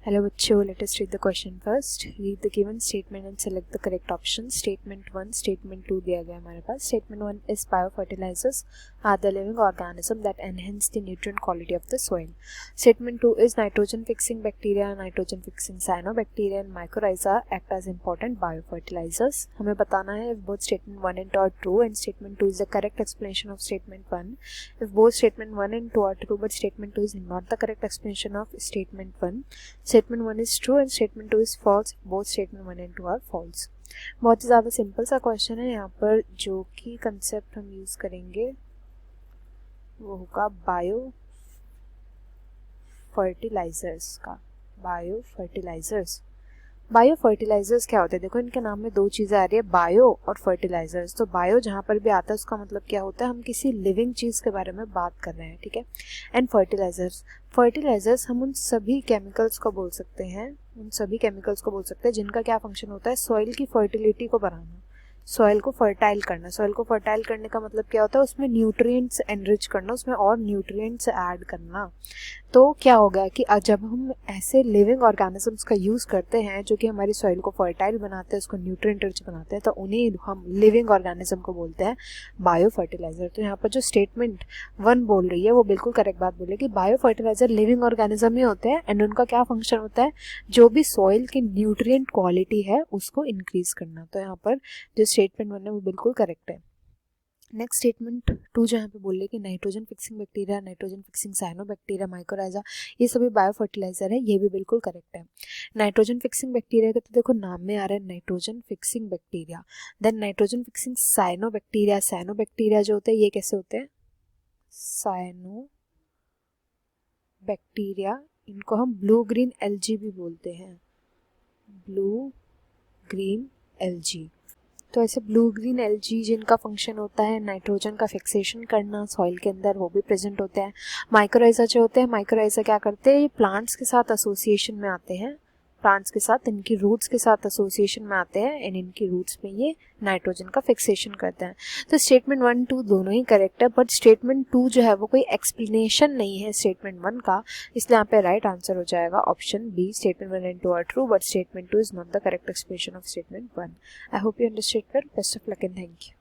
Hello बच्चों, let us read the question first. Read the given statement and select the correct option. Statement 1, Statement 2 दिया गया हमारे पास. Statement 1 is biofertilizers are the living organism that enhance the nutrient quality of the soil. Statement 2 is nitrogen fixing bacteria, nitrogen fixing cyanobacteria and mycorrhiza act as important biofertilizers. हमें बताना है if both statement 1 and 2 are true and statement 2 is the correct explanation of statement 1. If both statement 1 and 2 are true but statement 2 is not the correct explanation of statement 1. Statement 1 is true and statement 2 is false. Both statement 1 and 2 are false. बहुत ही ज़्यादा simple सा question है. यहाँ पर जो कि concept हम यूज़ करेंगे वो होगा बायो फर्टिलाइजर्स का. बायो फर्टिलाइजर्स क्या होते हैं? देखो इनके नाम में दो चीज़ें आ रही है, बायो और फर्टिलाइजर्स. तो बायो जहाँ पर भी आता है उसका मतलब क्या होता है, हम किसी लिविंग चीज़ के बारे में बात कर रहे हैं, ठीक है. एंड फर्टिलाइजर्स हम उन सभी केमिकल्स को बोल सकते हैं, जिनका क्या फंक्शन होता है, सॉइल की फर्टिलिटी को बढ़ाना, सॉइल को फर्टाइल करना. सॉइल को फर्टाइल करने का मतलब क्या होता है, उसमें न्यूट्रिएंट्स एनरिच करना, उसमें और न्यूट्रिएंट्स ऐड करना. तो क्या होगा कि जब हम ऐसे लिविंग ऑर्गेनिजम्स का यूज़ करते हैं जो कि हमारी सॉइल को फर्टाइल बनाते हैं, उसको न्यूट्रिएंट रिच बनाते हैं, तो उन्हें हम लिविंग ऑर्गेनिज्म को बोलते हैं बायो फर्टिलाइजर. तो यहाँ पर जो स्टेटमेंट 1 बोल रही है वो बिल्कुल करेक्ट बात बोले कि बायो फर्टिलाइजर लिविंग ऑर्गेनिज्म ही होते हैं एंड उनका क्या फंक्शन होता है, जो भी सॉइल की न्यूट्रिएंट क्वालिटी है उसको इंक्रीज करना. तो यहाँ पर जो स्टेटमेंट 1 है वो बिल्कुल करेक्ट है. नेक्स्ट स्टेटमेंट 2 जो यहाँ पे बोल रहे कि nitrogen fixing bacteria, nitrogen fixing cyanobacteria, mycorrhiza ये सभी बायो फर्टिलाइजर है, ये भी बिल्कुल करेक्ट है. नाइट्रोजन फिक्सिंग बैक्टीरिया का तो देखो नाम में आ रहा है nitrogen fixing bacteria. Then nitrogen fixing cyanobacteria जो होते हैं ये कैसे होते हैं, साइनोबैक्टीरिया, इनको हम ब्लू ग्रीन एल्गी भी बोलते हैं, ब्लू ग्रीन एल्गी. तो ऐसे ब्लू ग्रीन एल्गी जिनका फंक्शन होता है नाइट्रोजन का फिक्सेशन करना सॉइल के अंदर, वो भी प्रेजेंट होते हैं. माइकोराइजा जो होते हैं, माइकोराइजा क्या करते हैं, ये प्लांट्स के साथ एसोसिएशन में आते हैं, प्लांट्स के साथ, इनकी रूट्स के साथ एसोसिएशन में आते हैं एंड इनकी रूट्स में ये नाइट्रोजन का फिक्सेशन करते हैं. तो स्टेटमेंट 1 2 दोनों ही करेक्ट है, बट स्टेटमेंट 2 जो है वो कोई एक्सप्लेनेशन नहीं है स्टेटमेंट 1 का, इसलिए यहाँ पे राइट आंसर हो जाएगा option B. Statement 1 and 2 are true but statement 2 is not the correct explanation of statement 1. I hope you understood. Best of luck and thank you.